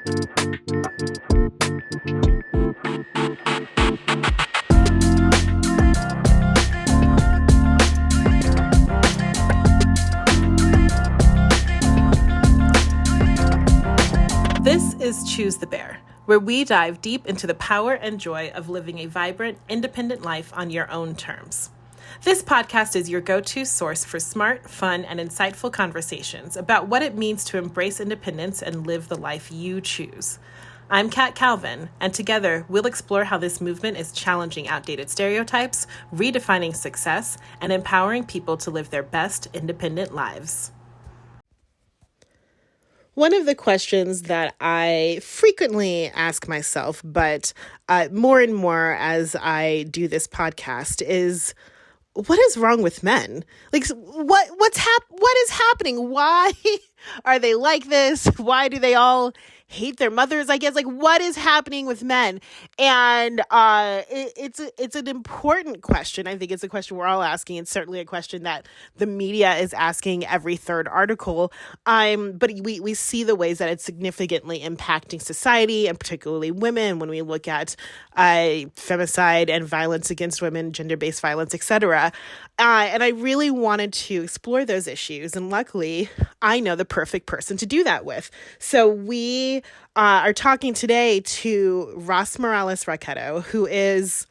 This is Choose the Bear, where we dive deep into the power and joy of living a vibrant, independent life on your own terms. This podcast is your go-to source for smart, fun, and insightful conversations about what it means to embrace independence and live the life you choose. I'm Kat Calvin, and together we'll explore how this movement is challenging outdated stereotypes, redefining success, and empowering people to live their best independent lives. One of the questions that I frequently ask myself, but more and more as I do this podcast, is what is wrong with men? Like, what is happening? Why are they like this? Why do they all hate their mothers? I guess, like, what is happening with men? And it's an important question. I think it's a question we're all asking. It's certainly a question that the media is asking every third article. But we see the ways that it's significantly impacting society, and particularly women, when we look at femicide and violence against women, gender-based violence, etc. And I really wanted to explore those issues. And luckily, I know the perfect person to do that with. So we are talking today to Ross Morales-Rocketto, who is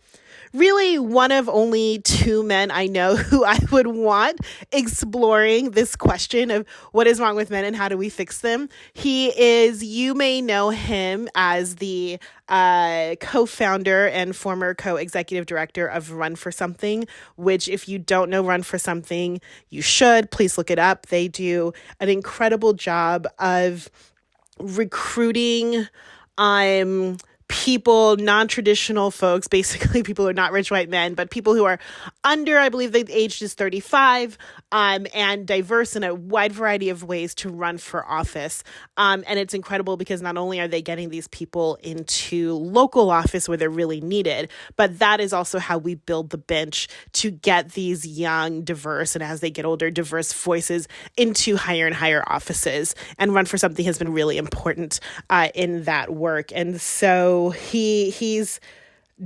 really one of only two men I know who I would want exploring this question of what is wrong with men and how do we fix them. You may know him as the co-founder and former co-executive director of Run for Something, which, if you don't know Run for Something, you should. Please look it up. They do an incredible job of recruiting people, non-traditional folks, basically people who are not rich white men, but people who are under, I believe the age is 35, and diverse in a wide variety of ways to run for office. And it's incredible because not only are they getting these people into local office where they're really needed, but that is also how we build the bench to get these young, diverse, and as they get older, diverse voices into higher and higher offices. And Run for Something has been really important in that work. And so he's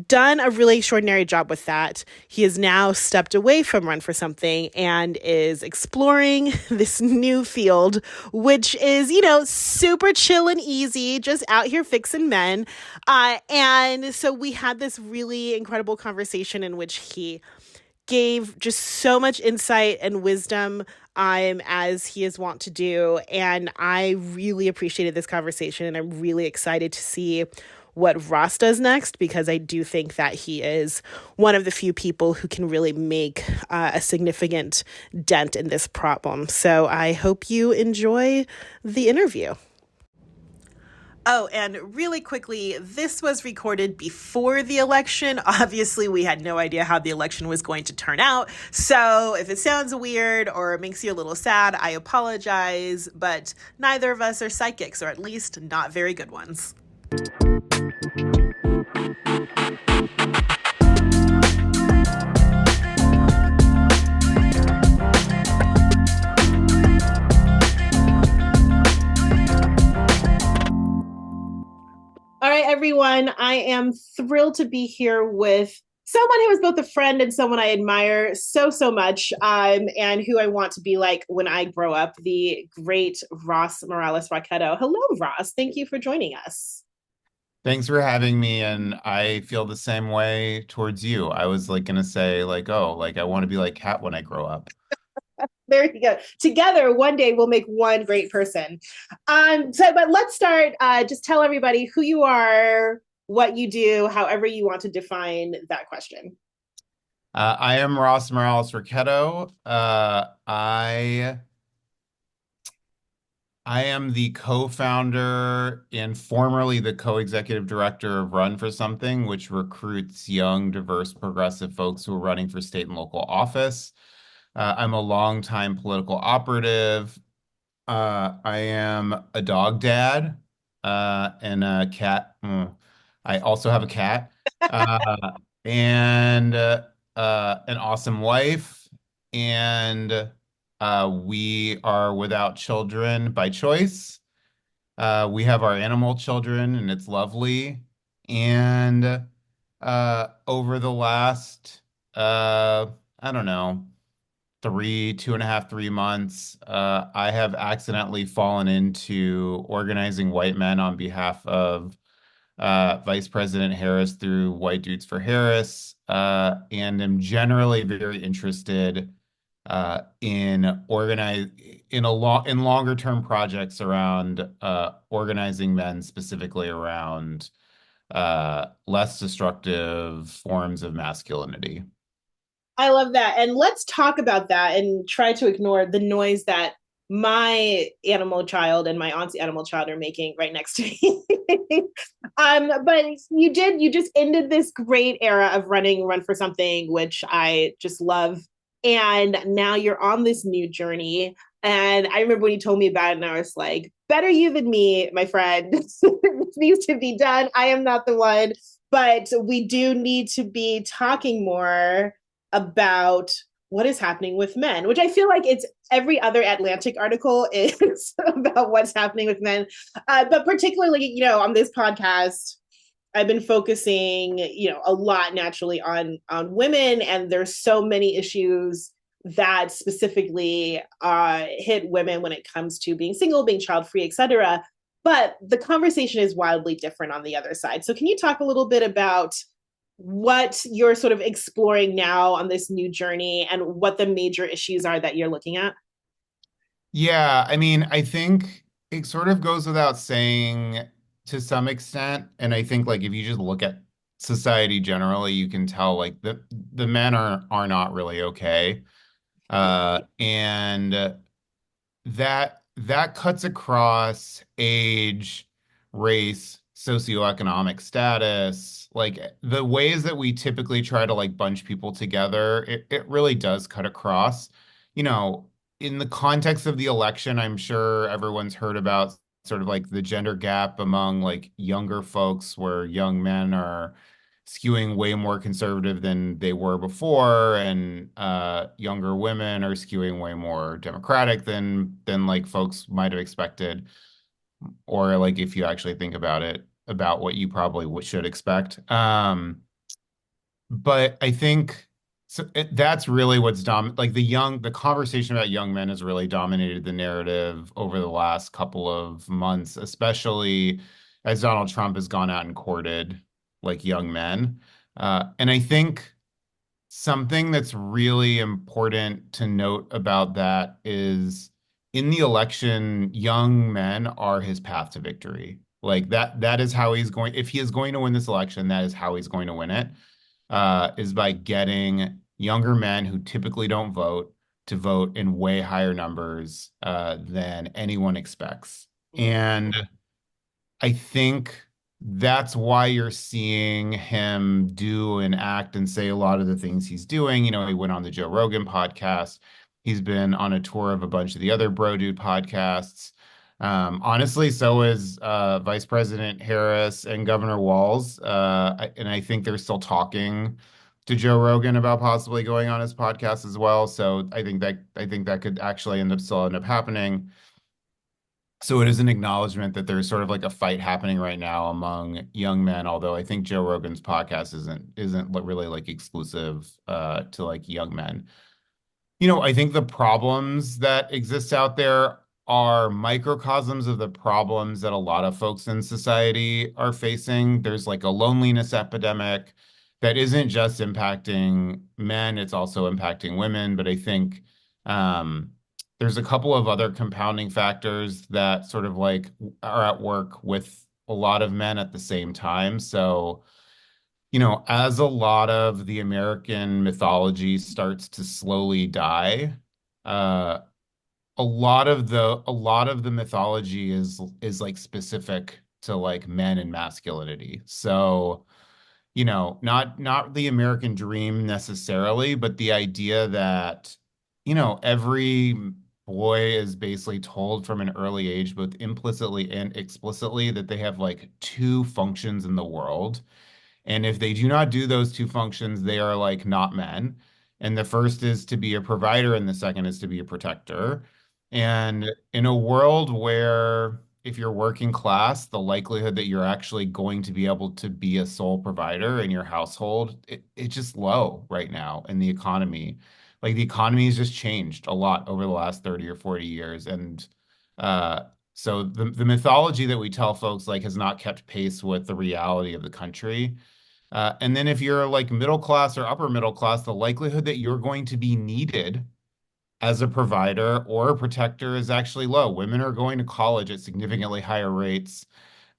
done a really extraordinary job with that. He has now stepped away from Run for Something and is exploring this new field, which is, super chill and easy, just out here fixing men. And so we had this really incredible conversation in which he gave just so much insight and wisdom as he is wont to do. And I really appreciated this conversation, and I'm really excited to see what Ross does next, because I do think that he is one of the few people who can really make a significant dent in this problem. So I hope you enjoy the interview. Oh, and really quickly, this was recorded before the election. Obviously, we had no idea how the election was going to turn out. So if it sounds weird or makes you a little sad, I apologize, but neither of us are psychics, or at least not very good ones. All right, everyone, I am thrilled to be here with someone who is both a friend and someone I admire so much, and who I want to be like when I grow up, the great Ross Morales-Rocketto. Hello, Ross. Thank you for joining us. Thanks for having me, and I feel the same way towards you. I was gonna say I want to be like Kat when I grow up. There you go. Together, one day we'll make one great person. But let's start. Just tell everybody who you are, what you do, however you want to define that question. I am Ross Morales-Rocketto. I am the co-founder and formerly the co-executive director of Run for Something, which recruits young, diverse, progressive folks who are running for state and local office. I'm a longtime political operative. I am a dog dad and a cat. I also have a cat and an awesome wife. And we are without children by choice. We have our animal children, and it's lovely. And over the last, I don't know, 2.5, 3 months, I have accidentally fallen into organizing white men on behalf of Vice President Harris through White Dudes for Harris, and am generally very interested in longer term projects around organizing men, specifically around less destructive forms of masculinity. I love that. And let's talk about that and try to ignore the noise that my animal child and my aunt's animal child are making right next to me. But you just ended this great era of run for something, which I just love. And now you're on this new journey. And I remember when you told me about it, and I was like, better you than me, my friend. This needs to be done. I am not the one. But we do need to be talking more about what is happening with men, which I feel like it's every other Atlantic article is about what's happening with men. But particularly, on this podcast, I've been focusing, a lot naturally on women, and there's so many issues that specifically hit women when it comes to being single, being child free, etc. But the conversation is wildly different on the other side. So, can you talk a little bit about what you're sort of exploring now on this new journey and what the major issues are that you're looking at? Yeah, I mean, I think it sort of goes without saying to some extent, and I think like if you just look at society generally, you can tell like the men are not really okay. And that cuts across age, race, socioeconomic status, like the ways that we typically try to like bunch people together, it really does cut across. You know, in the context of the election, I'm sure everyone's heard about sort of like the gender gap among like younger folks, where young men are skewing way more conservative than they were before, and younger women are skewing way more democratic than like folks might have expected, or like if you actually think about it, about what you probably should expect. But I think that's really what's like the conversation about young men has really dominated the narrative over the last couple of months, especially as Donald Trump has gone out and courted like young men. And I think something that's really important to note about that is in the election, young men are his path to victory. Like that is how he's going, if he is going to win this election, that is how he's going to win it, is by getting younger men who typically don't vote to vote in way higher numbers than anyone expects. And I think that's why you're seeing him do and act and say a lot of the things he's doing. You know, he went on the Joe Rogan podcast. He's been on a tour of a bunch of the other Bro Dude podcasts. Honestly, so is Vice President Harris and Governor Walz. And I think they're still talking to Joe Rogan about possibly going on his podcast as well. So I think that could actually end up happening. So it is an acknowledgement that there's sort of like a fight happening right now among young men, although I think Joe Rogan's podcast isn't really like exclusive to like young men. You know, I think the problems that exist out there are microcosms of the problems that a lot of folks in society are facing. There's like a loneliness epidemic that isn't just impacting men, it's also impacting women. But I think um, there's a couple of other compounding factors that sort of like are at work with a lot of men at the same time. So, you know, as a lot of the American mythology starts to slowly die, uh, a lot of the mythology is like specific to like men and masculinity. So, you know, not the American dream necessarily, but the idea that, you know, every boy is basically told from an early age, both implicitly and explicitly, that they have like two functions in the world, and if they do not do those two functions, they are like not men. And the first is to be a provider, and the second is to be a protector. And in a world where if you're working class, the likelihood that you're actually going to be able to be a sole provider in your household, it's just low right now in the economy. Like the economy has just changed a lot over the last 30 or 40 years. And uh, so the mythology that we tell folks like has not kept pace with the reality of the country. And then if you're like middle class or upper middle class, the likelihood that you're going to be needed as a provider or a protector is actually low. Women are going to college at significantly higher rates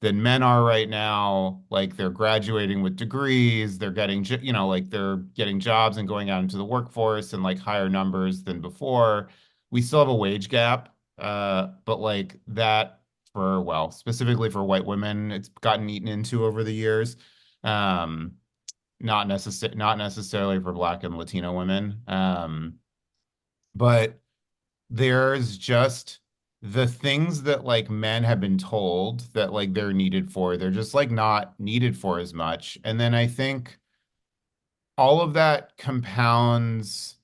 than men are right now. Like they're graduating with degrees, they're getting, like they're getting jobs and going out into the workforce and like higher numbers than before. We still have a wage gap, but like that for, well, specifically for white women, it's gotten eaten into over the years. Um, not necessarily for Black and Latino women. But there's just the things that like men have been told that like they're needed for, they're just like not needed for as much. And then I think all of that compounds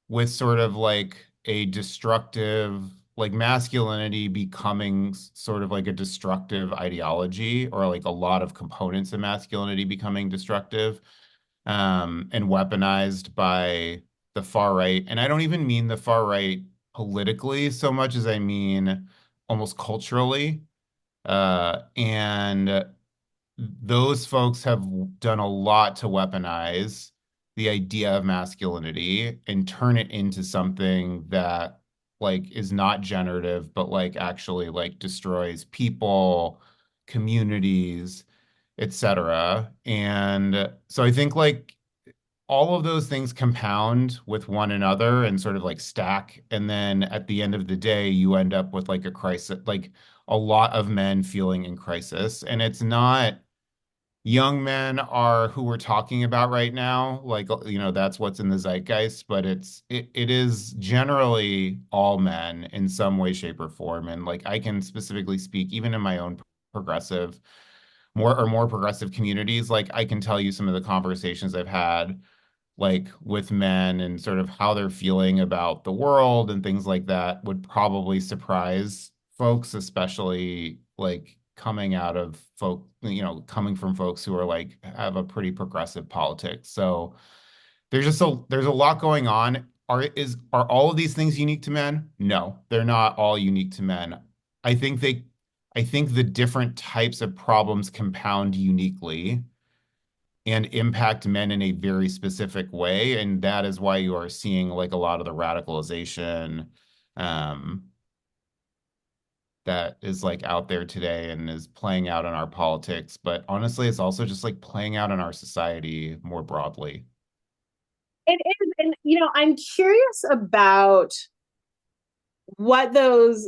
with sort of like a destructive, like masculinity becoming sort of like a destructive ideology, or like a lot of components of masculinity becoming destructive and weaponized by the far right. And I don't even mean the far right politically so much as I mean almost culturally. And those folks have done a lot to weaponize the idea of masculinity and turn it into something that like is not generative, but like actually like destroys people, communities, etc. And so I think like all of those things compound with one another and sort of like stack. And then at the end of the day, you end up with like a crisis, like a lot of men feeling in crisis. And it's not young men are who we're talking about right now. Like, that's what's in the zeitgeist, but it is generally all men in some way, shape, or form. And like I can specifically speak even in my own progressive more progressive communities, like I can tell you some of the conversations I've had like with men and sort of how they're feeling about the world and things like that would probably surprise folks, especially like coming from folks who are like have a pretty progressive politics. So there's a lot going on. Are all of these things unique to men? No, they're not all unique to men. I think they I think the different types of problems compound uniquely and impact men in a very specific way. And that is why you are seeing like a lot of the radicalization um, that is like out there today and is playing out in our politics. But honestly, it's also just like playing out in our society more broadly. It is, and I'm curious about what those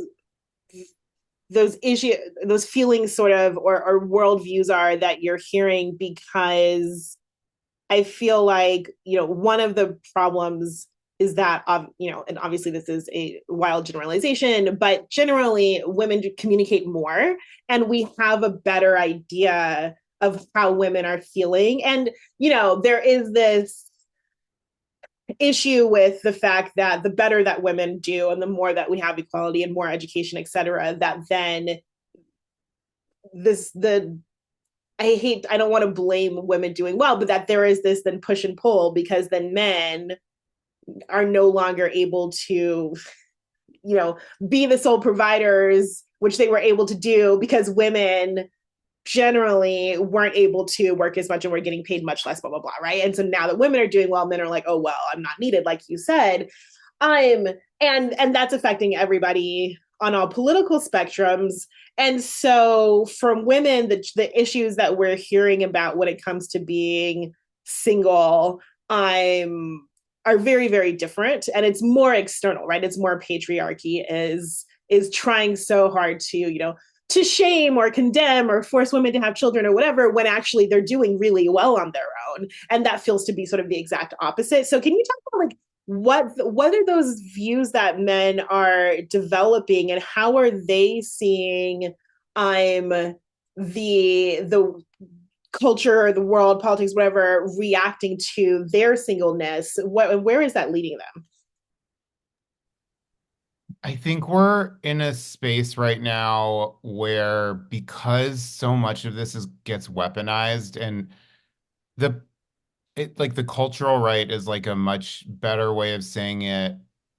issues, those feelings, sort of, or worldviews are that you're hearing, because I feel like, one of the problems is that, and obviously this is a wild generalization, but generally women do communicate more and we have a better idea of how women are feeling. And, there is this issue with the fact that the better that women do and the more that we have equality and more education, et cetera, that then this, the, I don't want to blame women doing well, but that there is this then push and pull, because then men are no longer able to, be the sole providers, which they were able to do because women generally weren't able to work as much and were getting paid much less, blah, blah, blah, right? And so now that women are doing well, men are like, oh, well, I'm not needed, like you said. I'm and that's affecting everybody on all political spectrums. And so from women, the issues that we're hearing about when it comes to being single, I'm are very, very different. And it's more external, right? It's more patriarchy is trying so hard to, to shame or condemn or force women to have children or whatever, when actually they're doing really well on their own. And that feels to be sort of the exact opposite. So can you talk about like what are those views that men are developing, and how are they seeing the culture or the world, politics, whatever, reacting to their singleness? Where is that leading them? I think we're in a space right now where because so much of this is gets weaponized and the like the cultural right is like a much better way of saying it.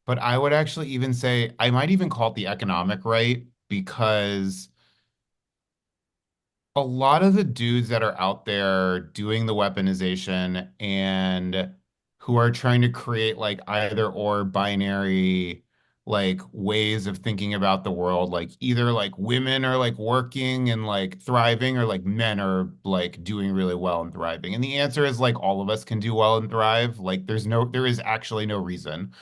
But I would actually even say I might even call it the economic right because a lot of the dudes that are out there doing the weaponization and who are trying to create like either or binary like ways of thinking about the world, like either like women are like working and like thriving or like men are like doing really well and thriving. And the answer is like all of us can do well and thrive. Like there is actually no reason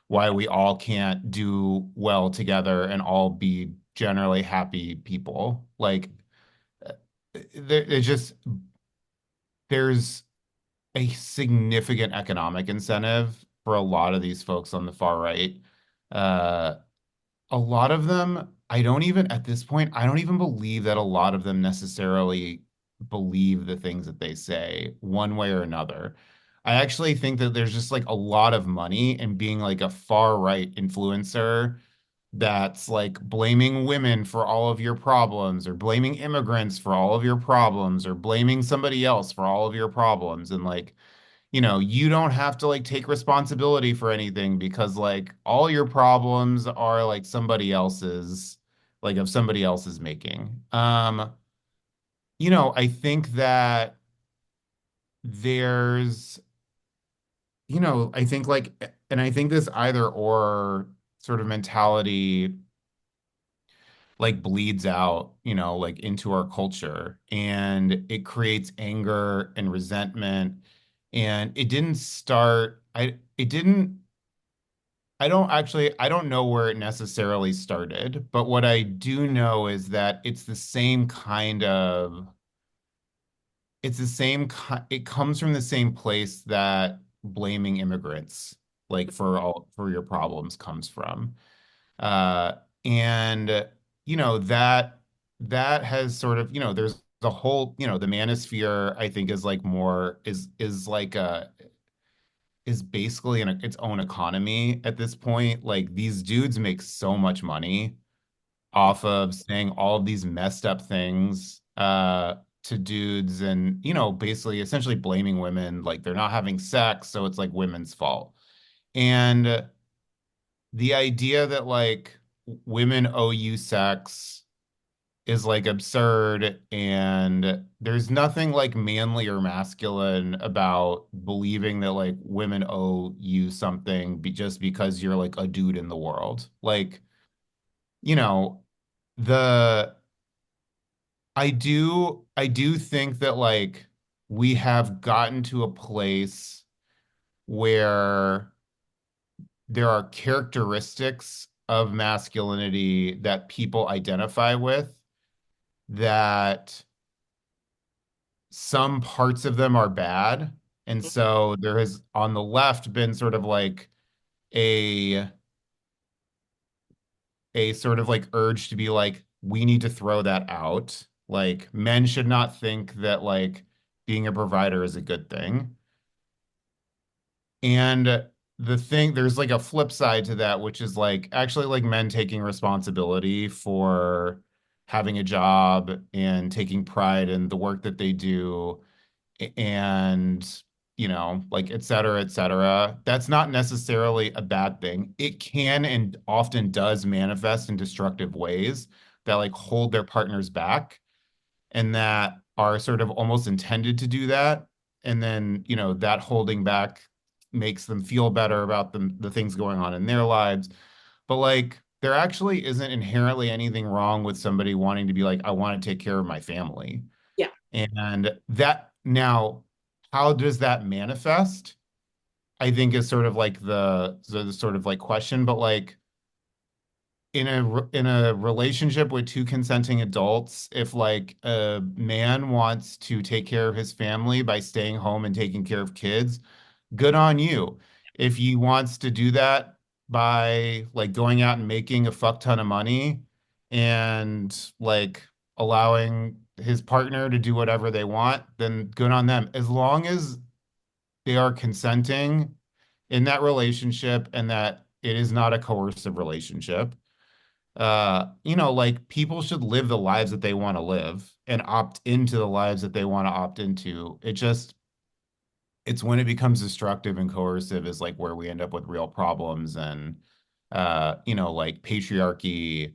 why we all can't do well together and all be generally happy people. Like it's just there's a significant economic incentive for a lot of these folks on the far right. Uh, a lot of them, I don't even at this point, I don't even believe that a lot of them necessarily believe the things that they say one way or another. I actually think that there's just like a lot of money in being like a far right influencer that's like blaming women for all of your problems or blaming immigrants for all of your problems or blaming somebody else for all of your problems and like you don't have to like take responsibility for anything because like all your problems are like somebody else's like of somebody else's making. I think that there's I think like and I think this either or sort of mentality like bleeds out, like into our culture and it creates anger and resentment. And it didn't start, it didn't, I don't know where it necessarily started, but what I do know is that it's the same, it comes from the same place that blaming immigrants, like for your problems comes from. Uh, and that has sort of, there's the whole, the manosphere, I think is like more is like is basically in its own economy at this point. Like these dudes make so much money off of saying all of these messed up things to dudes and, basically essentially blaming women like they're not having sex, so it's like women's fault. And the idea that like women owe you sex is like absurd and there's nothing like manly or masculine about believing that like women owe you something just because you're like a dude in the world. Like, you know, the I do think that like we have gotten to a place where there are characteristics of masculinity that people identify with that some parts of them are bad. And so there has on the left been sort of like a a sort of like urge to be like, we need to throw that out. Like men should not think that like being a provider is a good thing. And there's like a flip side to that, which is like actually like men taking responsibility for having a job and taking pride in the work that they do and like et cetera, et cetera. That's not necessarily a bad thing. It can and often does manifest in destructive ways that like hold their partners back and that are sort of almost intended to do that. And then, that holding back makes them feel better about the things going on in their lives. But like, there actually isn't inherently anything wrong with somebody wanting to be like, I want to take care of my family. Yeah. And that now, how does that manifest? I think is sort of like the sort of like question, but like in a relationship with two consenting adults, if like a man wants to take care of his family by staying home and taking care of kids, good on you. If he wants to do that by like going out and making a fuck ton of money and like allowing his partner to do whatever they want, then good on them. As long as they are consenting in that relationship and that It is not a coercive relationship. Like people should live the lives that they want to live and opt into the lives that they want to opt into. It's when it becomes destructive and coercive is like where we end up with real problems and like patriarchy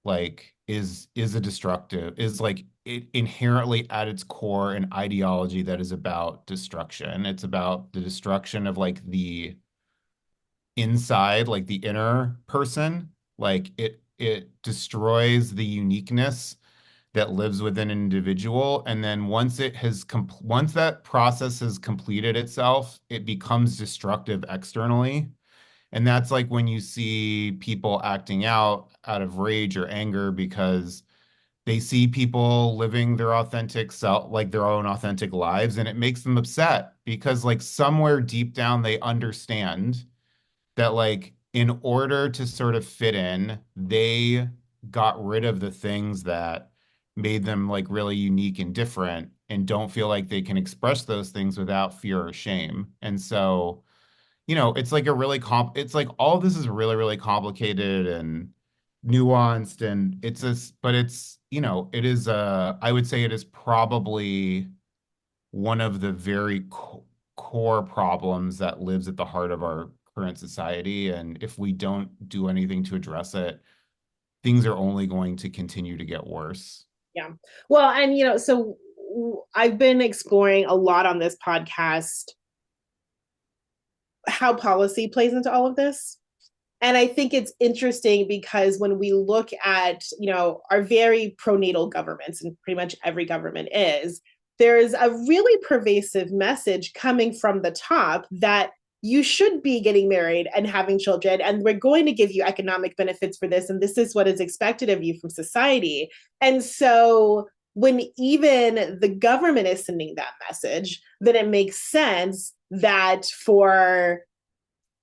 like is a destructive is like it inherently at its core an ideology that is about destruction. It's about the destruction of like the inside, like the inner person. Like it destroys the uniqueness that lives within an individual. And then once that process has completed itself, it becomes destructive externally. And that's like when you see people acting out of rage or anger because they see people living their authentic self, like their own authentic lives, and it makes them upset because like somewhere deep down they understand that like in order to sort of fit in, they got rid of the things that made them like really unique and different and don't feel like they can express those things without fear or shame. And so, it's like it's like all this is really, really complicated and nuanced and but it is I would say it is probably one of the very core problems that lives at the heart of our current society. And if we don't do anything to address it, things are only going to continue to get worse. Yeah. Well, and so I've been exploring a lot on this podcast how policy plays into all of this. And I think it's interesting because when we look at, our very pronatal governments, and pretty much every government is, there's a really pervasive message coming from the top that you should be getting married and having children, and we're going to give you economic benefits for this, and this is what is expected of you from society. And so when even the government is sending that message, then it makes sense that for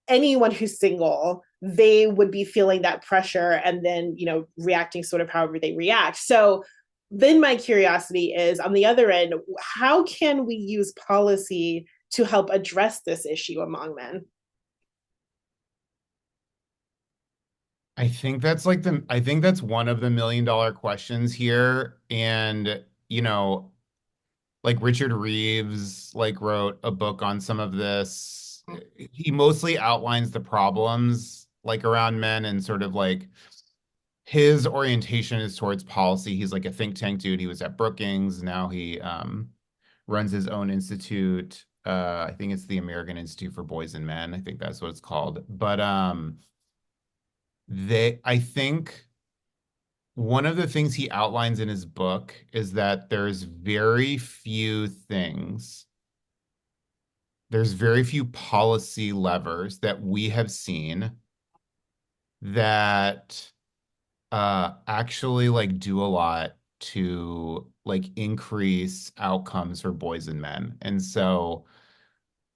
anyone who's single, they would be feeling that pressure and then, reacting sort of however they react. So then my curiosity is on the other end, how can we use policy to help address this issue among men? I think that's one of the million-dollar questions here. And, like Richard Reeves like wrote a book on some of this. He mostly outlines the problems like around men and sort of like his orientation is towards policy. He's like a think tank dude. He was at Brookings. Now he runs his own institute. I think it's the American Institute for Boys and Men. I think that's what it's called. But I think one of the things he outlines in his book is that there's very few policy levers that we have seen that actually like do a lot to like increase outcomes for boys and men. And so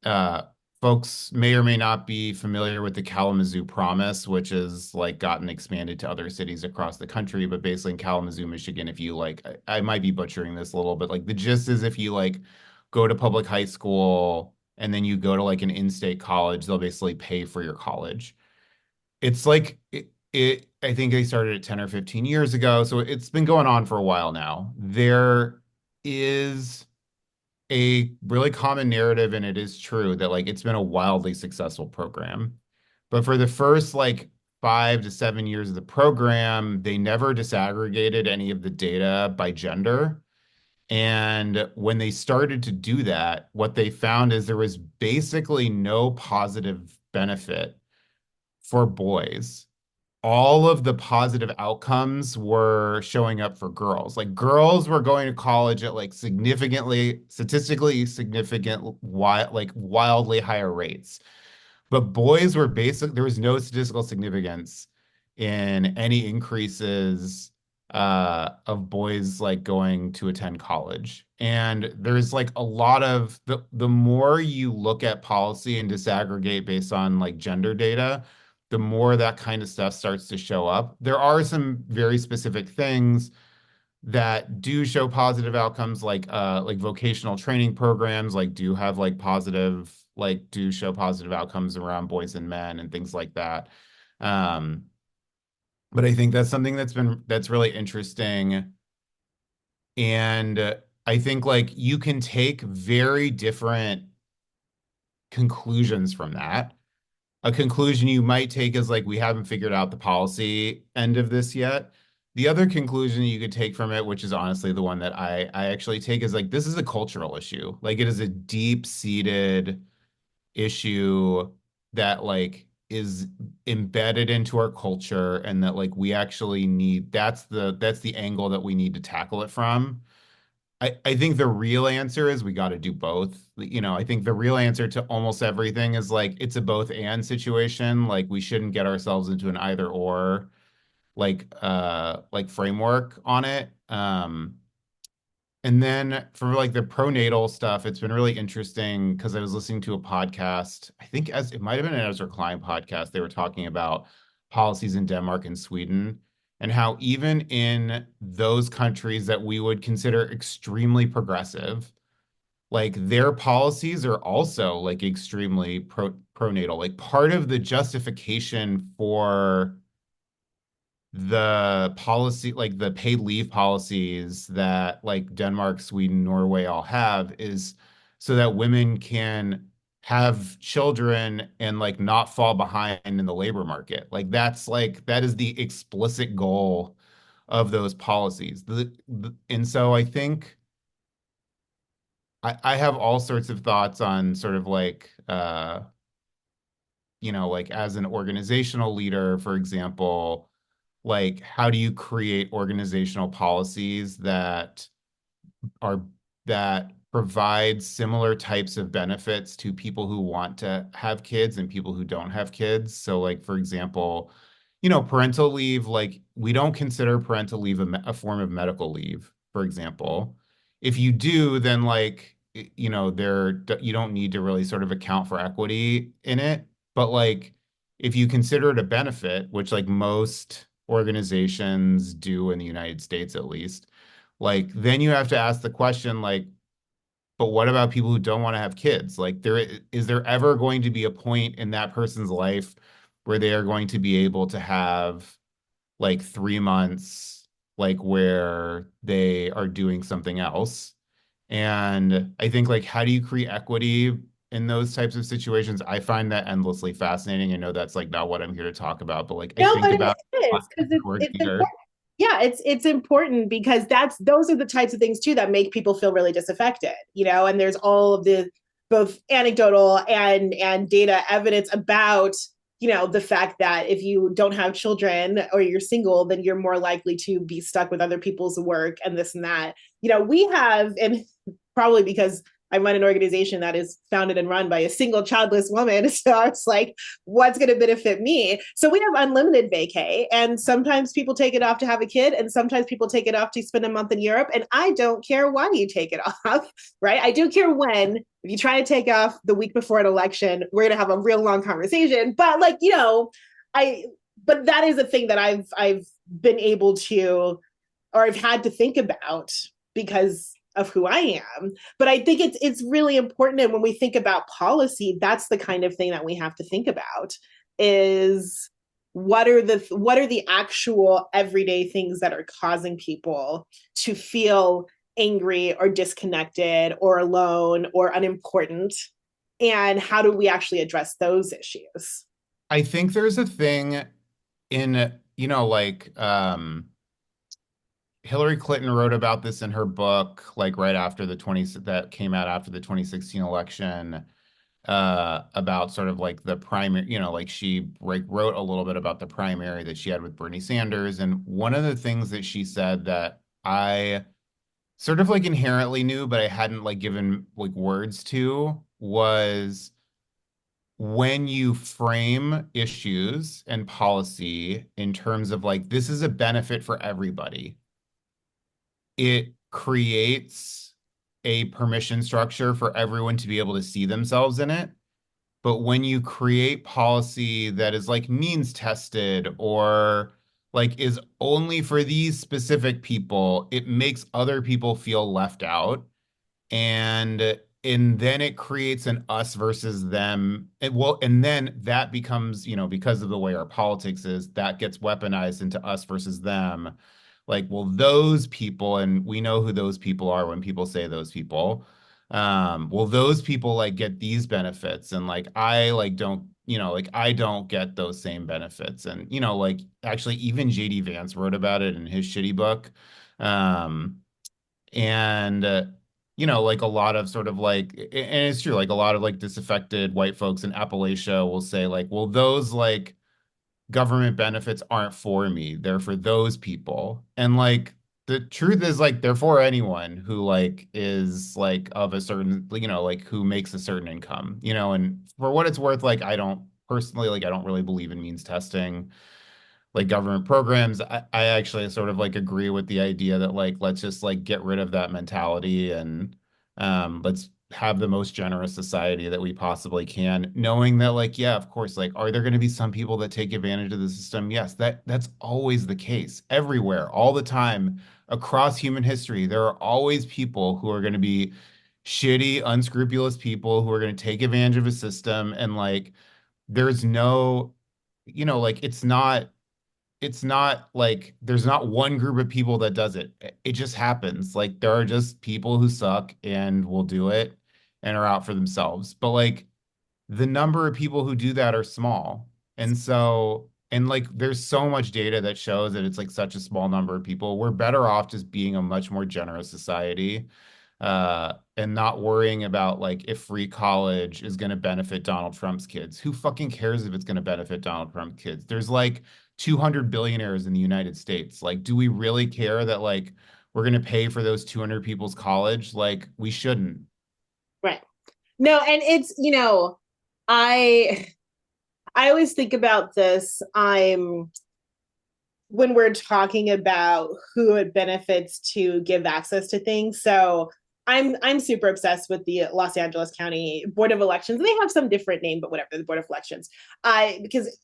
uh folks may or may not be familiar with the Kalamazoo Promise, which is like gotten expanded to other cities across the country. But basically in Kalamazoo, Michigan, if you like, I might be butchering this a little bit, like the gist is if you like go to public high school and then you go to like an in-state college, they'll basically pay for your college. It's like I think they started it 10 or 15 years ago, so it's been going on for a while now. There is a really common narrative, and it is true that like it's been a wildly successful program. But for the first like 5 to 7 years of the program, they never disaggregated any of the data by gender. And when they started to do that, what they found is there was basically no positive benefit for boys. All of the positive outcomes were showing up for girls. Like girls were going to college at like statistically significant, like wildly higher rates. But boys were there was no statistical significance in any increases of boys like going to attend college. And there's like a lot of the more you look at policy and disaggregate based on like gender data, the more that kind of stuff starts to show up. There are some very specific things that do show positive outcomes like vocational training programs like do have like positive like do show positive outcomes around boys and men and things like that. Um, but I think that's something that's really interesting. And I think like you can take very different conclusions from that. A conclusion you might take is like we haven't figured out the policy end of this yet. The other conclusion you could take from it, which is honestly the one that I actually take, is like this is a cultural issue. Like it is a deep-seated issue that like is embedded into our culture and that like we actually need that's the angle that we need to tackle it from. I think the real answer is we got to do both. You know, I think the real answer to almost everything is like it's a both and situation. Like we shouldn't get ourselves into an either or like framework on it. And then for like the pronatal stuff, it's been really interesting because I was listening to a podcast. I think as it might have been an Ezra Klein podcast. They were talking about policies in Denmark and Sweden and how even in those countries that we would consider extremely progressive, like their policies are also like extremely pronatal. Like part of the justification for the policy, like the paid leave policies that like Denmark, Sweden, Norway all have is so that women can have children and like not fall behind in the labor market. Like that is the explicit goal of those policies. And so I think I have all sorts of thoughts on sort of like like as an organizational leader, for example, like how do you create organizational policies are that provide similar types of benefits to people who want to have kids and people who don't have kids. So like for example, parental leave, like we don't consider parental leave a form of medical leave, for example. If you do, then like you don't need to really sort of account for equity in it. But like if you consider it a benefit, which like most organizations do in the United States at least, like then you have to ask the question like, but what about people who don't want to have kids? Like is there ever going to be a point in that person's life where they are going to be able to have like 3 months like where they are doing something else? And I think like how do you create equity in those types of situations? I find that endlessly fascinating. I know that's like not what I'm here to talk about, but like I No, think but about it it is because as an org it's leader. important. Yeah, it's important because those are the types of things too that make people feel really disaffected, and there's all of the both anecdotal and data evidence about, the fact that if you don't have children or you're single, then you're more likely to be stuck with other people's work and this and that. We have, and probably because I run an organization that is founded and run by a single childless woman. So it's like, what's going to benefit me? So we have unlimited vacay, and sometimes people take it off to have a kid, and sometimes people take it off to spend a month in Europe. And I don't care why you take it off, right? I do care when. If you try to take off the week before an election, we're going to have a real long conversation. But like, I. But that is a thing that I've been able to, or I've had to think about because of who I am. But I think it's really important. And when we think about policy, that's the kind of thing that we have to think about is what are the actual everyday things that are causing people to feel angry or disconnected or alone or unimportant, and how do we actually address those issues? I think there's a thing in, like Hillary Clinton wrote about this in her book, like right after that came out after the 2016 election, about sort of like the primary, like she like wrote a little bit about the primary that she had with Bernie Sanders. And one of the things that she said that I sort of like inherently knew, but I hadn't like given like words to was when you frame issues and policy in terms of like this is a benefit for everybody, it creates a permission structure for everyone to be able to see themselves in it. But when you create policy that is like means tested or like is only for these specific people, it makes other people feel left out. And and then it creates an us versus them. And then that becomes, because of the way our politics is, that gets weaponized into us versus them. Like, well, those people, and we know who those people are when people say those people. Well, those people like get these benefits, and like I like don't, like I don't get those same benefits. And like actually even JD Vance wrote about it in his shitty book. Um, and like a lot of sort of like, and it's true, like a lot of like disaffected white folks in Appalachia will say like, well, those like government benefits aren't for me, they're for those people. And like the truth is like they're for anyone who like is like of a certain, like who makes a certain income, and for what it's worth, like I don't personally, like I don't really believe in means testing like government programs. I actually sort of like agree with the idea that like let's just like get rid of that mentality, and let's have the most generous society that we possibly can, knowing that like yeah, of course, like are there going to be some people that take advantage of the system? Yes, that's always the case everywhere, all the time, across human history. There are always people who are going to be shitty, unscrupulous people who are going to take advantage of a system, and like there's no, like it's not like there's not one group of people that does it. It just happens. Like there are just people who suck and will do it and are out for themselves. But like the number of people who do that are small. And so, and like there's so much data that shows that it's like such a small number of people. We're better off just being a much more generous society, and not worrying about like if free college is going to benefit Donald Trump's kids. Who fucking cares if it's going to benefit Donald Trump's kids? There's like 200 billionaires in the United States. Like, do we really care that like we're going to pay for those 200 people's college? Like, we shouldn't. Right. No, and it's, I I always think about this. When we're talking about who it benefits to give access to things. So I'm super obsessed with the Los Angeles County Board of Elections. They have some different name, but whatever, the Board of Elections. I because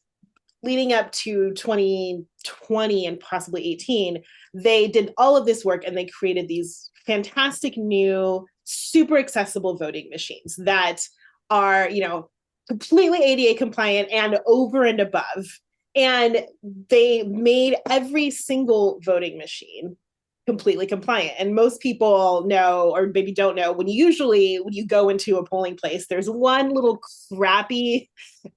leading up to 2020 and possibly 18, they did all of this work and they created these fantastic new, super accessible voting machines that are, completely ADA compliant and over and above. And they made every single voting machine completely compliant. And most people know, or maybe don't know, when you go into a polling place, there's one little crappy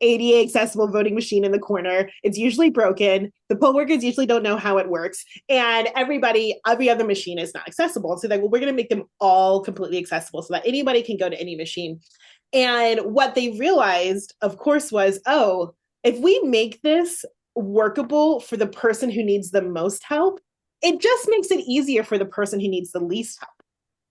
ADA accessible voting machine in the corner. It's usually broken. The poll workers usually don't know how it works. And every other machine is not accessible. So they're like, well, we're going to make them all completely accessible so that anybody can go to any machine. And what they realized, of course, was, oh, if we make this workable for the person who needs the most help, it just makes it easier for the person who needs the least help.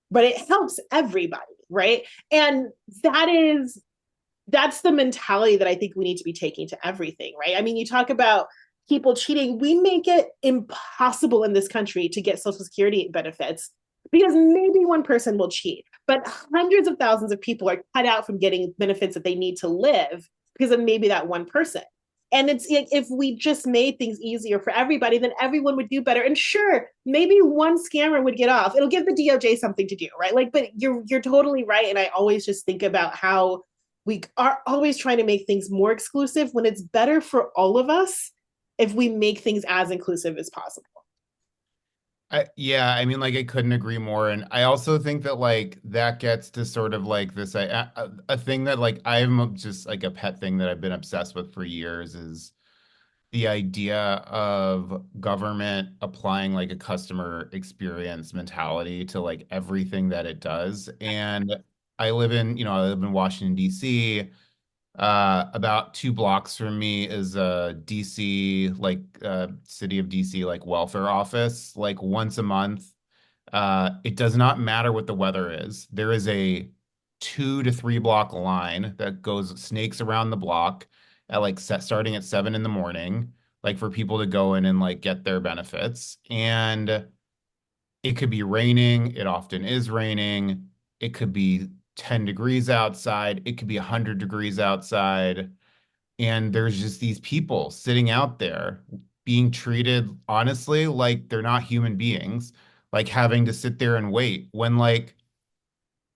But it helps everybody, right? And that's the mentality that I think we need to be taking to everything, right? I mean, you talk about people cheating. We make it impossible in this country to get Social Security benefits because maybe one person will cheat, but hundreds of thousands of people are cut out from getting benefits that they need to live because of maybe that one person. And it's like, if we just made things easier for everybody, then everyone would do better. And sure, maybe one scammer would get off. It'll give the DOJ something to do, right? Like, but you're totally right. And I always just think about how we are always trying to make things more exclusive when it's better for all of us if we make things as inclusive as possible. Yeah, I mean, like, I couldn't agree more. And I also think that, like, that gets to sort of like this a thing that, like, I'm just like a pet thing that I've been obsessed with for years is the idea of government applying like a customer experience mentality to like everything that it does. And I live in Washington, D.C. About 2 blocks from me is a DC, like city of DC, like welfare office. Like once a month, it does not matter what the weather is. There is a 2 to 3 block line that goes snakes around the block at like starting at 7 in the morning, like for people to go in and like get their benefits. And it could be raining. It often is raining. It could be 10 degrees outside. It could be 100 degrees outside. And there's just these people sitting out there being treated honestly like they're not human beings, like having to sit there and wait when like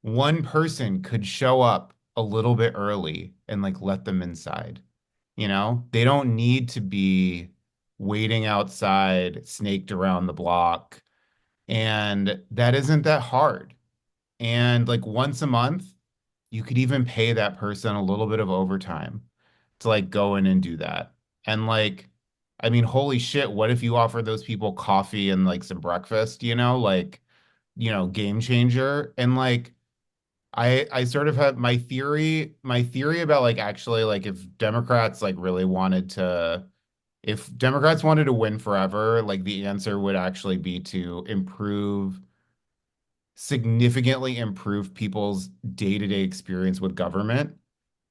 one person could show up a little bit early and like let them inside. You know, they don't need to be waiting outside, snaked around the block. And that isn't that hard. And like once a month, you could even pay that person a little bit of overtime to like go in and do that. And like, I mean, holy shit, what if you offer those people coffee and like some breakfast, like, game changer. And like, I sort of have my theory about like actually like if Democrats wanted to win forever, like the answer would actually be to significantly improve people's day-to-day experience with government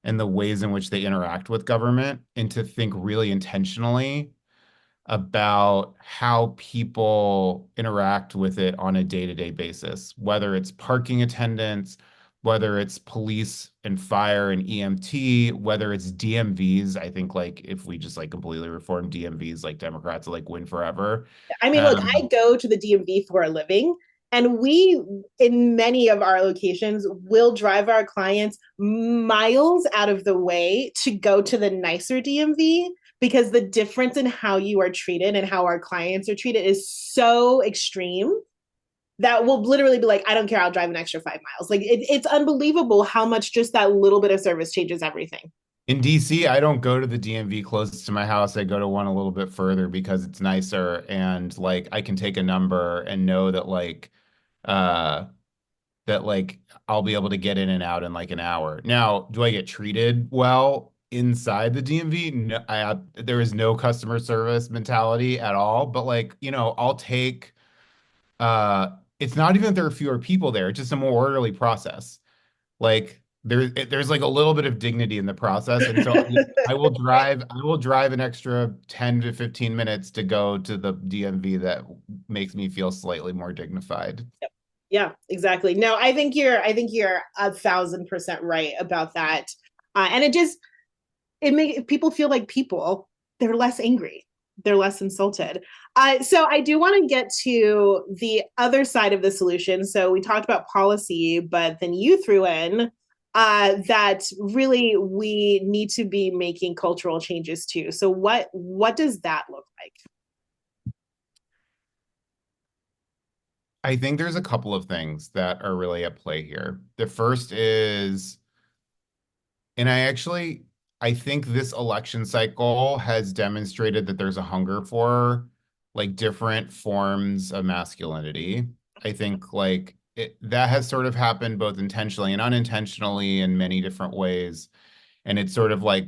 and the ways in which they interact with government, and to think really intentionally about how people interact with it on a day-to-day basis, whether it's parking attendants, whether it's police and fire and EMT, whether it's DMVs. I think like if we just like completely reform DMVs, like Democrats will like win forever. I mean, look, I Um, go to the DMV for a living, and we, in many of our locations, will drive our clients miles out of the way to go to the nicer DMV because the difference in how you are treated and how our clients are treated is so extreme that we'll literally be like, I don't care, I'll drive an extra 5 miles. Like, it's unbelievable how much just that little bit of service changes everything. In DC, I don't go to the DMV closest to my house. I go to one a little bit further because it's nicer, and like I can take a number and know uh that like I'll be able to get in and out in like an hour. Now, do I get treated well inside the DMV? No, there is no customer service mentality at all, but like, I'll take it's not even that there are fewer people there, it's just a more orderly process. Like there's like a little bit of dignity in the process, and so I will drive an extra 10 to 15 minutes to go to the DMV that makes me feel slightly more dignified. Yeah, exactly. No, I think you're 1,000% right about that. And it makes people feel like people. They're less angry. They're less insulted. So I do want to get to the other side of the solution. So we talked about policy, but then you threw in that really we need to be making cultural changes too. So what does that look like? I think there's a couple of things that are really at play here. The first is, and I think this election cycle has demonstrated that there's a hunger for like different forms of masculinity. I think like that has sort of happened both intentionally and unintentionally in many different ways. And it's sort of like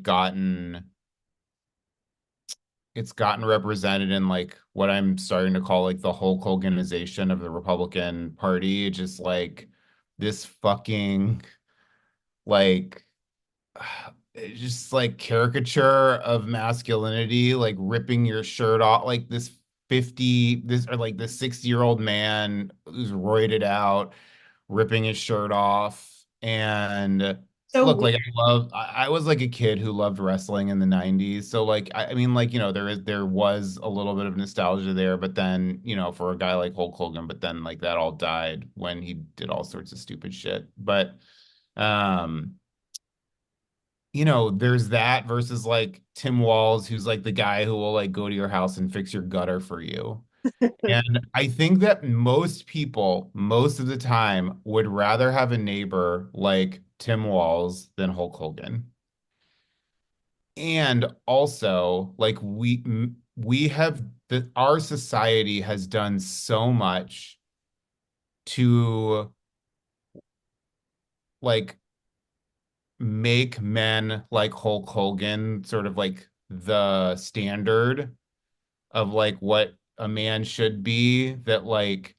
it's gotten represented in like what I'm starting to call like the Hulk Hoganization of the Republican Party, just like this fucking like just like caricature of masculinity, like ripping your shirt off, like this or like this 60-year-old man who's roided out, ripping his shirt off. And So look, like I was like a kid who loved wrestling in the 90s. So like I mean like, there was a little bit of nostalgia there, but then, for a guy like Hulk Hogan, but then like that all died when he did all sorts of stupid shit. But um there's that versus like Tim Walz, who's like the guy who will like go to your house and fix your gutter for you. And I think that most people, most of the time, would rather have a neighbor like Tim Walz than Hulk Hogan. And also, like we have our society has done so much to like make men like Hulk Hogan sort of like the standard of like what a man should be, that like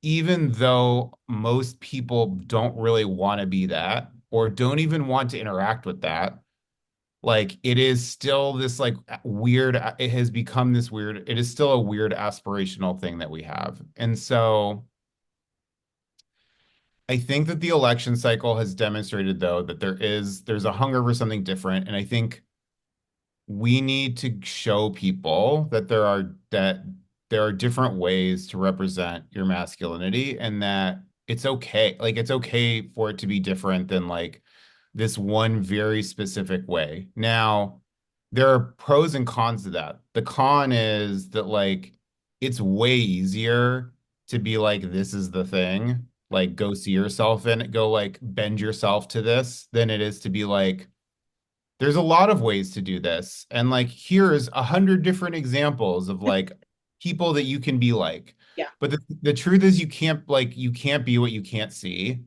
even though most people don't really want to be that or don't even want to interact with that, like it is still this like weird, it has become this weird, it is still a weird aspirational thing that we have. And so I think that the election cycle has demonstrated though that there's a hunger for something different. And I think we need to show people that there are different ways to represent your masculinity, and that it's okay. Like it's okay for it to be different than like this one very specific way. Now, there are pros and cons to that. The con is that like it's way easier to be like, this is the thing. Like go see yourself in it, go like bend yourself to this than it is to be like, there's a lot of ways to do this. And like, here's 100 different examples of like people that you can be like. Yeah. But the truth is you can't be what you can't see.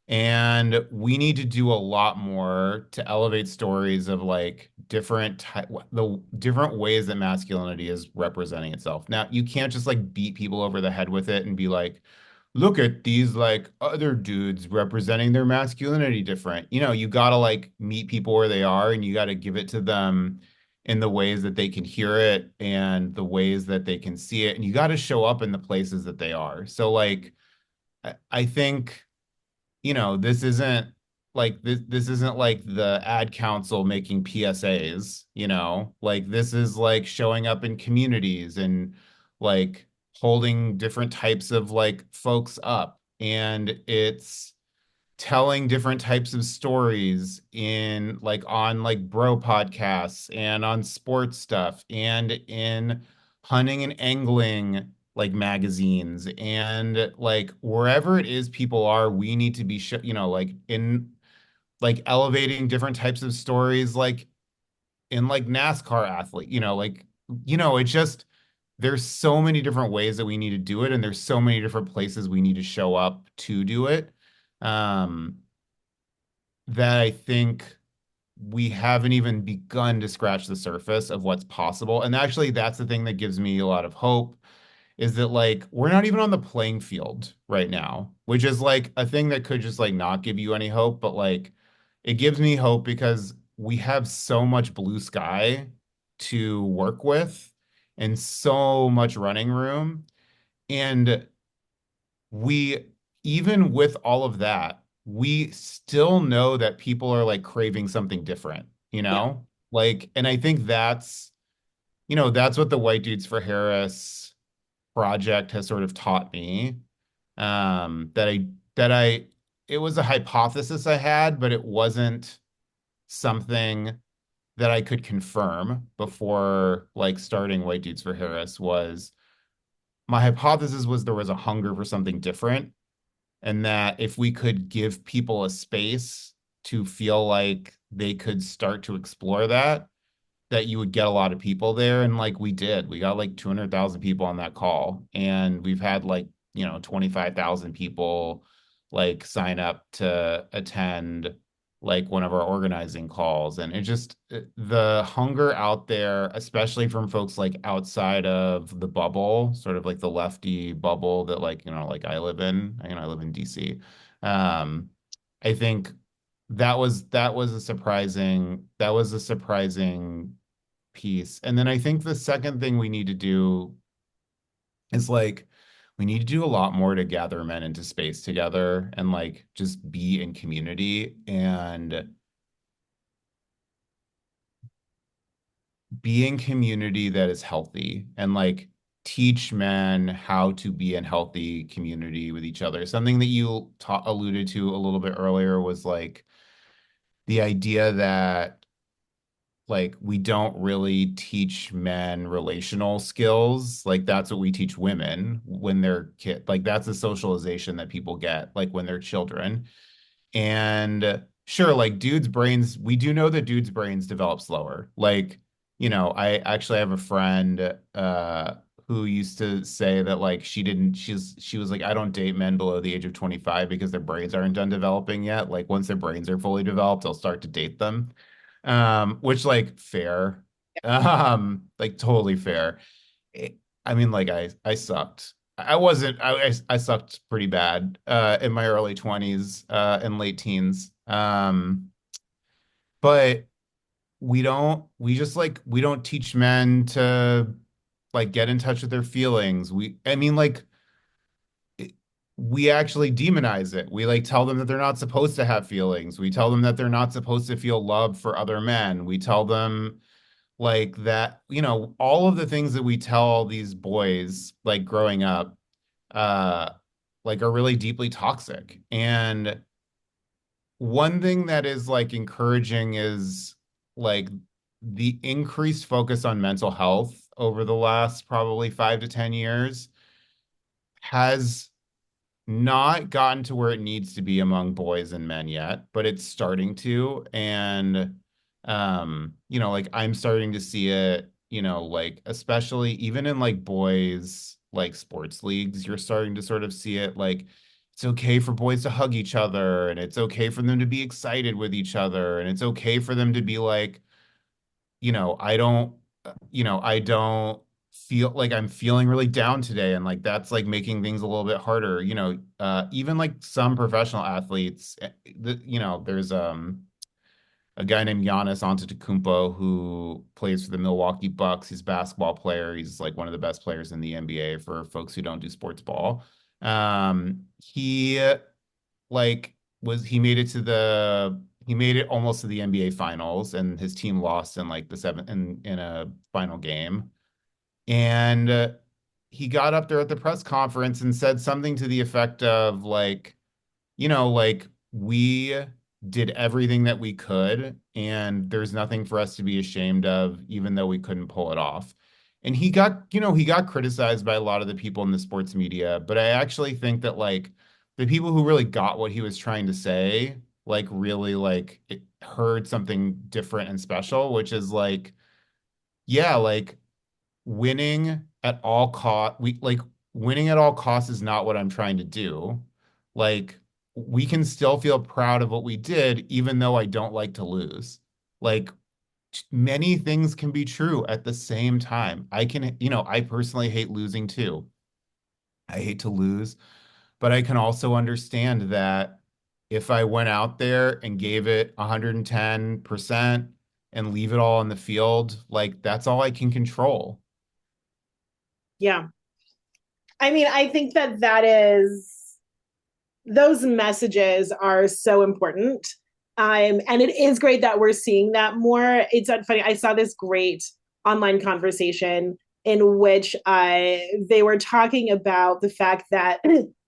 And we need to do a lot more to elevate stories of like the different ways that masculinity is representing itself. Now, you can't just like beat people over the head with it and be like, look at these like other dudes representing their masculinity different. You know, you gotta like meet people where they are and you gotta give it to them in the ways that they can hear it and the ways that they can see it. And you gotta show up in the places that they are. So like I think this isn't this isn't like the ad council making PSAs, like this is like showing up in communities and like holding different types of like folks up. And it's telling different types of stories in like on like bro podcasts and on sports stuff and in hunting and angling like magazines and like wherever it is people are, we need to be like in like elevating different types of stories like in like NASCAR athlete, it's just there's so many different ways that we need to do it and there's so many different places we need to show up to do it. Um, that I think we haven't even begun to scratch the surface of what's possible. And actually, that's the thing that gives me a lot of hope is that like we're not even on the playing field right now, which is like a thing that could just like not give you any hope, but like it gives me hope because we have so much blue sky to work with and so much running room. And we, even with all of that, we still know that people are like craving something different, you Yeah. know? Like, and I think that's what the White Dudes for Harris project has sort of taught me. That it was a hypothesis I had, but it wasn't something that I could confirm before like starting White Dudes for Harris was my hypothesis was there was a hunger for something different and that if we could give people a space to feel like they could start to explore that you would get a lot of people there. And like we did, we got like 200,000 people on that call. And we've had like, 25,000 people like sign up to attend like one of our organizing calls. And the hunger out there, especially from folks like outside of the bubble, sort of like the lefty bubble that like, like I live in, I live in DC. Um, I think that was a surprising piece. And then I think the second thing we need to do is like we need to do a lot more to gather men into space together and like just be in community and be in community that is healthy and like teach men how to be in healthy community with each other. Something that you alluded to a little bit earlier was like the idea that like we don't really teach men relational skills. Like that's what we teach women when they're like that's a socialization that people get like when they're children. And sure, like dudes' brains, we do know that dudes' brains develop slower. Like, I actually have a friend who used to say that like she was like, I don't date men below the age of 25 because their brains aren't done developing yet. Like once their brains are fully developed, I'll start to date them. Which like fair. Like totally fair. It- I mean, like I sucked. I wasn't I sucked pretty bad in my early 20s and late teens. But we don't teach men to like get in touch with their feelings. I mean like it- we actually demonize it. We like tell them that they're not supposed to have feelings. We tell them that they're not supposed to feel love for other men. We tell them like that, all of the things that we tell these boys like growing up, uh, like are really deeply toxic. And one thing that is like encouraging is like the increased focus on mental health over the last probably 5 to 10 years has not gotten to where it needs to be among boys and men yet, but it's starting to. And like I'm starting to see it, like especially even in like boys like sports leagues, you're starting to sort of see it like it's okay for boys to hug each other and it's okay for them to be excited with each other and it's okay for them to be like I don't feel like I'm feeling really down today. And like that's like making things a little bit harder. Even like some professional athletes, there's a guy named Giannis Antetokounmpo who plays for the Milwaukee Bucks. He's a basketball player. He's like one of the best players in the NBA for folks who don't do sports ball. He like was he made it almost to the NBA finals and his team lost in like the seventh in a final game. And he got up there at the press conference and said something to the effect of like we did everything that we could, and there's nothing for us to be ashamed of, even though we couldn't pull it off. And he got criticized by a lot of the people in the sports media, but I actually think that like the people who really got what he was trying to say, like really like it heard something different and special, which is like, yeah, like winning at all winning at all costs is not what I'm trying to do. Like we can still feel proud of what we did, even though I don't like to lose. Like many things can be true at the same time. I personally hate losing too. I hate to lose, but I can also understand that if I went out there and gave it 110% and leave it all on the field, like that's all I can control. Yeah. I mean, I think that is those messages are so important. And it is great that we're seeing that more. It's not funny. I saw this great online conversation in which they were talking about the fact that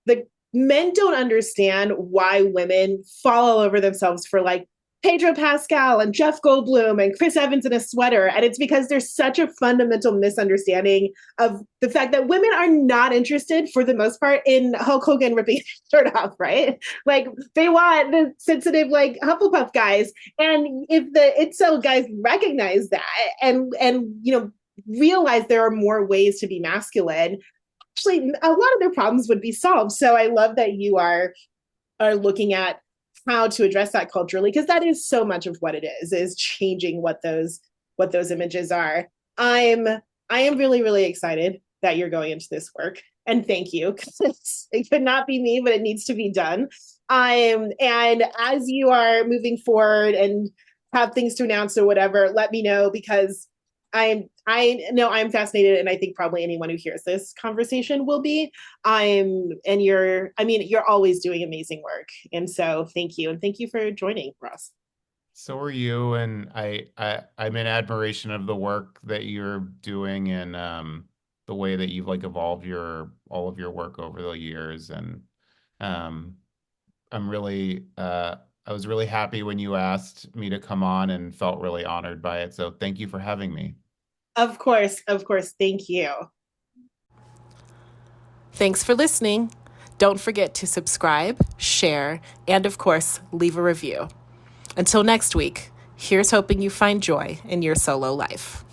the men don't understand why women fall all over themselves for like Pedro Pascal and Jeff Goldblum and Chris Evans in a sweater. And it's because there's such a fundamental misunderstanding of the fact that women are not interested, for the most part, in Hulk Hogan ripping his shirt off, right? Like they want the sensitive, like Hufflepuff guys. And if the incel guys recognize that and realize there are more ways to be masculine, actually a lot of their problems would be solved. So I love that you are looking at how to address that culturally, because that is so much of what it is changing what those images are. I am really, really excited that you're going into this work, and thank you, because it could not be me, but it needs to be done. And as you are moving forward and have things to announce or whatever, let me know, because I know I'm fascinated, and I think probably anyone who hears this conversation will be. You're always doing amazing work. And so thank you. And thank you for joining, Ross. So are you, and I'm in admiration of the work that you're doing and the way that you've like evolved your all of your work over the years. And um, I was really happy when you asked me to come on and felt really honored by it. So thank you for having me. Of course, of course. Thank you. Thanks for listening. Don't forget to subscribe, share, and of course, leave a review. Until next week, here's hoping you find joy in your solo life.